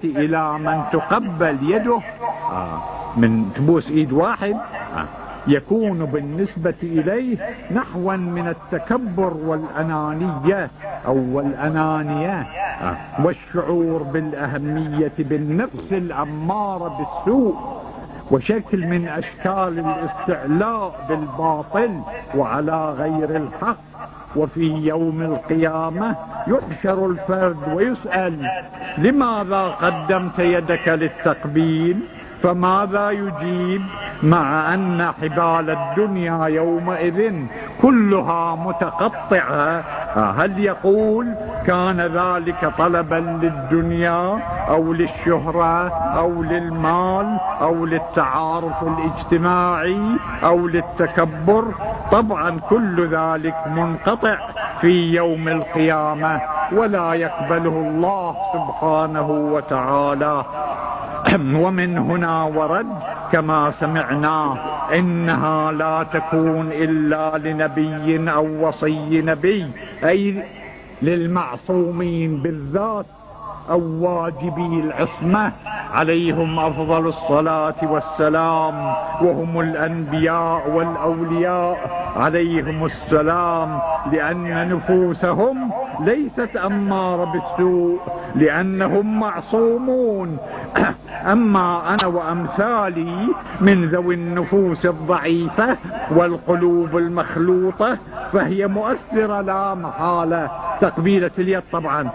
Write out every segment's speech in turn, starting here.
إلى من تقبل يده من تبوس إيد واحد يكون بالنسبة إليه نحوا من التكبر والأنانية أو الأنانية والشعور بالأهمية بالنفس الأمارة بالسوء، وشكل من أشكال الاستعلاء بالباطل وعلى غير الحق. وفي يوم القيامة يحشر الفرد ويسأل: لماذا قدمت يدك للتقبيل؟ فماذا يجيب مع أن حبال الدنيا يومئذ كلها متقطعة؟ هل يقول كان ذلك طلبا للدنيا أو للشهرة أو للمال أو للتعارف الاجتماعي أو للتكبر؟ طبعا كل ذلك منقطع في يوم القيامة ولا يقبله الله سبحانه وتعالى. ومن هنا ورد كما سمعنا إنها لا تكون إلا لنبي أو وصي نبي، أي للمعصومين بالذات أو واجبي العصمة عليهم أفضل الصلاة والسلام، وهم الأنبياء والأولياء عليهم السلام، لأن نفوسهم ليست أمارة بالسوء لأنهم معصومون. أما أنا وأمثالي من ذوي النفوس الضعيفة والقلوب المخلوطة فهي مؤثرة لا محالة. تقبيلة اليد طبعا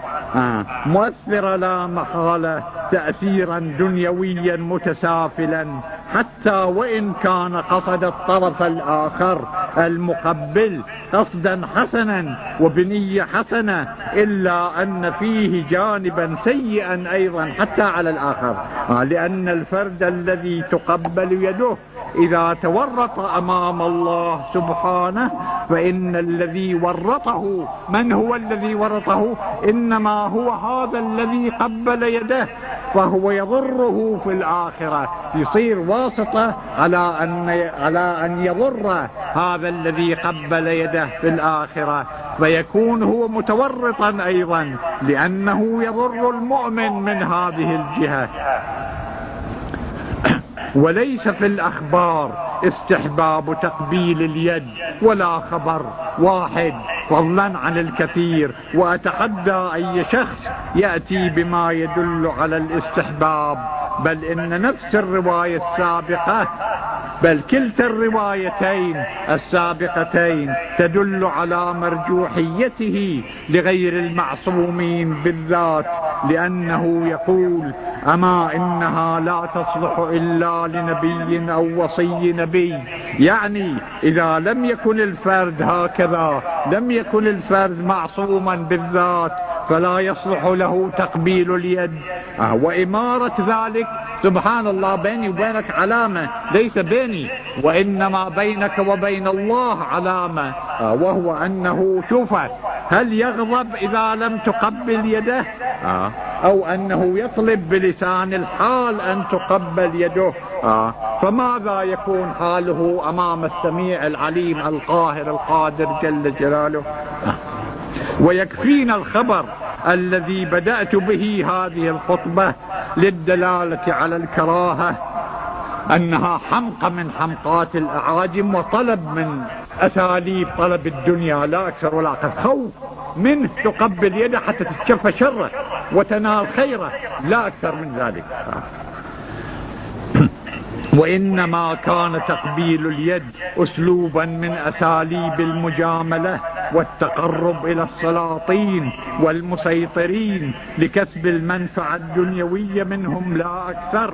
مؤثرة لا محالة تأثيرا دنيويا متسافلا، حتى وإن كان قصد الطرف الآخر المقبل قصدا حسنا وبنية حسنة، إلا أن فيه جانبا سيئا أيضا حتى على الآخر، لأن الفرد الذي تقبل يده إذا تورط أمام الله سبحانه فإن الذي ورطه، من هو الذي ورطه؟ إنما هو هذا الذي قبل يده، فهو يضره في الآخرة، يصير واسطة على أن يضر هذا الذي قبل يده في الآخرة، فيكون هو متورطا أيضا لأنه يضر المؤمن من هذه الجهة. وليس في الأخبار استحباب تقبيل اليد ولا خبر واحد فضلا عن الكثير، وأتحدى أي شخص يأتي بما يدل على الاستحباب، بل إن نفس الرواية السابقة، بل كلتا الروايتين السابقتين تدل على مرجوحيته لغير المعصومين بالذات، لأنه يقول: أما إنها لا تصلح إلا لنبي أو وصي نبي. يعني إذا لم يكن الفرد هكذا، لم يكن الفرد معصوما بالذات، فلا يصلح له تقبيل اليد. وإمارة ذلك سبحان الله بيني وبينك علامة، ليس بيني وإنما بينك وبين الله علامة، وهو أنه شوف هل يغضب إذا لم تقبل يده، أو أنه يطلب بلسان الحال أن تقبل يده، فماذا يكون حاله أمام السميع العليم القاهر القادر جل جلاله؟ ويكفينا الخبر الذي بدأت به هذه الخطبة للدلالة على الكراهة، أنها حمقى من حمقات الأعاجم وطلب من أساليب طلب الدنيا لا أكثر ولا أقل، خوف منه تقبل يده حتى تتشفى شره وتنال خيره، لا أكثر من ذلك. وإنما كان تقبيل اليد أسلوبا من أساليب المجاملة والتقرب إلى السلاطين والمسيطرين لكسب المنفعة الدنيوية منهم لا أكثر،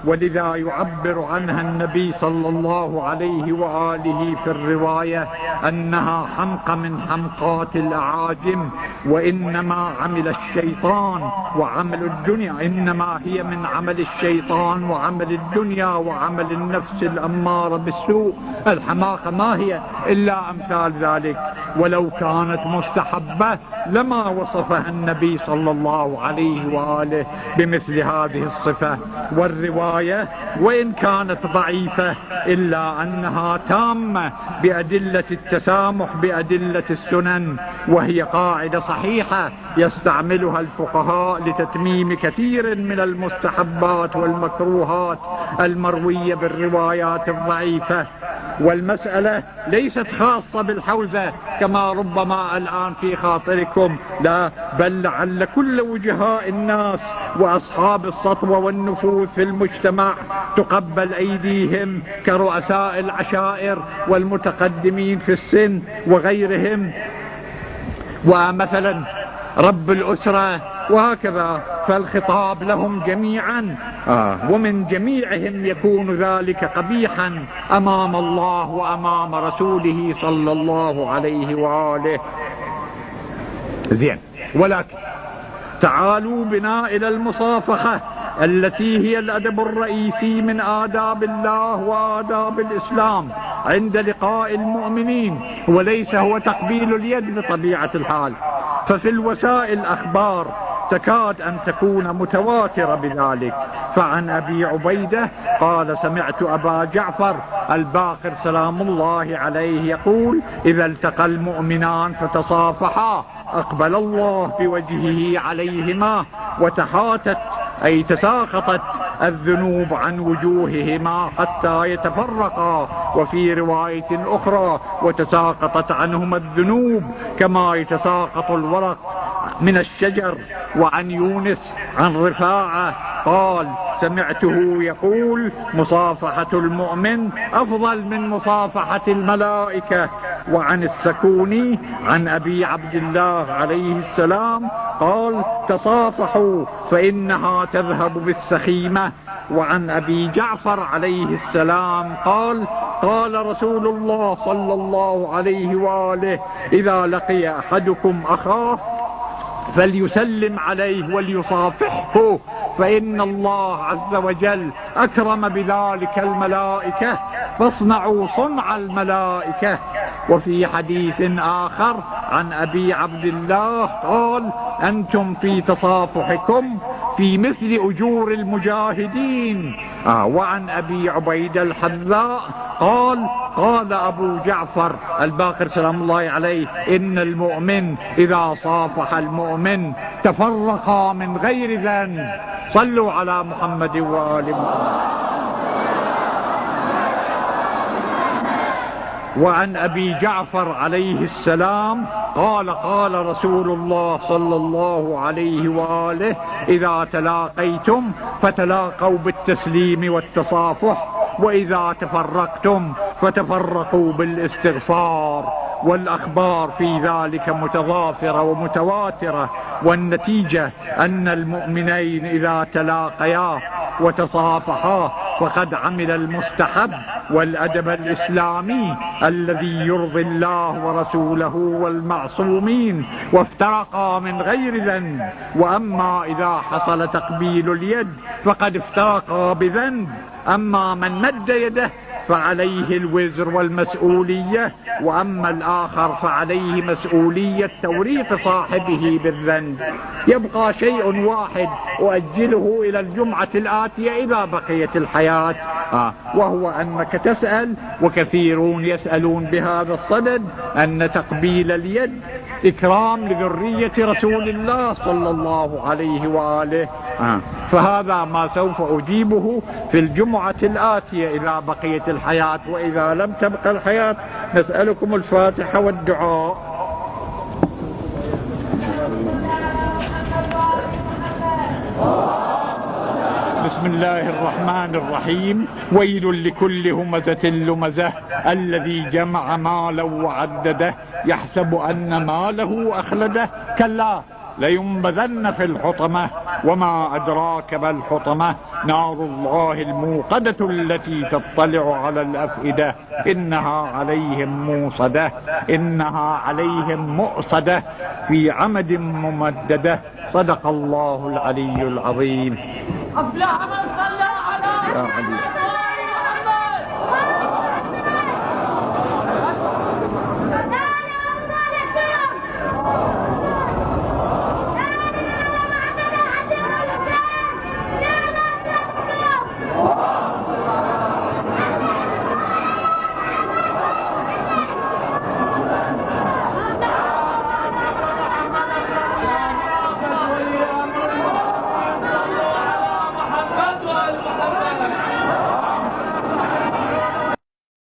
ولذا يعبر عنها النبي صلى الله عليه وآله في الرواية أنها حمقى من حمقات الأعاجم، وإنما عمل الشيطان وعمل الدنيا، إنما هي من عمل الشيطان وعمل الدنيا وعمل النفس الأمارة بالسوء. الحماقة ما هي إلا أمثال ذلك، ولو كانت مستحبة لما وصفها النبي صلى الله عليه وآله بمثل هذه الصفة. والرواية الآية وإن كانت ضعيفة إلا أنها تامة بأدلة التسامح بأدلة السنن، وهي قاعدة صحيحة يستعملها الفقهاء لتتميم كثير من المستحبات والمكروهات المروية بالروايات الضعيفة. والمسألة ليست خاصة بالحوزة كما ربما الآن في خاطركم، لا، بل لعل كل وجهاء الناس وأصحاب السطوة والنفوذ في المجتمع تقبل أيديهم كرؤساء العشائر والمتقدمين في السن وغيرهم، ومثلا رب الأسرة وهكذا، فالخطاب لهم جميعا، ومن جميعهم يكون ذلك قبيحا أمام الله وأمام رسوله صلى الله عليه وآله. زين، ولكن تعالوا بنا إلى المصافحة التي هي الأدب الرئيسي من آداب الله وآداب الإسلام عند لقاء المؤمنين، وليس هو تقبيل اليد بطبيعة الحال. ففي الوسائل أخبار تكاد أن تكون متواترة بذلك. فعن أبي عبيدة قال: سمعت أبا جعفر الباقر سلام الله عليه يقول: إذا التقى المؤمنان فتصافحا أقبل الله بوجهه عليهما وتحاتت أي تساقطت الذنوب عن وجوههما حتى يتفرقا، وفي رواية أخرى: وتساقطت عنهما الذنوب كما يتساقط الورق من الشجر. وعن يونس عن رفاعة قال: سمعته يقول: مصافحة المؤمن أفضل من مصافحة الملائكة. وعن السكوني عن أبي عبد الله عليه السلام قال: تصافحوا فإنها تذهب بالسخيمة. وعن أبي جعفر عليه السلام قال: قال رسول الله صلى الله عليه وآله: إذا لقي أحدكم أخاه فليسلم عليه وليصافحه، فإن الله عز وجل أكرم بذلك الملائكة، فاصنعوا صنع الملائكة. وفي حديث آخر عن أبي عبد الله قال: أنتم في تصافحكم في مثل أجور المجاهدين. وعن أبي عبيدة الحذاء قال: قال أبو جعفر الباقر سلام الله عليه: إن المؤمن إذا صافح المؤمن تفرقا من غير ذنب. صلوا على محمد وآل محمد. وعن أبي جعفر عليه السلام قال: قال رسول الله صلى الله عليه وآله: إذا تلاقيتم فتلاقوا بالتسليم والتصافح، وإذا تفرقتم فتفرقوا بالاستغفار. والأخبار في ذلك متضافرة ومتواترة، والنتيجة أن المؤمنين إذا تلاقيا وتصافحا فقد عمل المستحب والأدب الإسلامي الذي يرضي الله ورسوله والمعصومين، وافترقا من غير ذنب. وأما إذا حصل تقبيل اليد فقد افترقا بذنب. أما من مد يده فعليه الوزر والمسؤولية، وأما الآخر فعليه مسؤولية توريق صاحبه بالذنب. يبقى شيء واحد أؤجله إلى الجمعة الآتية إذا بقيت الحياة، وهو أنك تسأل، وكثيرون يسألون بهذا الصدد، أن تقبيل اليد إكرام لذرية رسول الله صلى الله عليه وآله. فهذا ما سوف أجيبه في الجمعة الآتية إذا بقيت الحياة، وإذا لم تبقى الحياة نسألكم الفاتحة والدعاء. بسم الله الرحمن الرحيم. ويل لكل همزة لمزة الذي جمع مالا وعدده يحسب أن ماله أخلده كلا لينبذن في الحطمة وما أدراك ما الحطمة نار الله الموقدة التي تطلع على الأفئدة إنها عليهم موصدة إنها عليهم مؤصدة في عمد ممددة. صدق الله العلي العظيم. أفلح من صلى على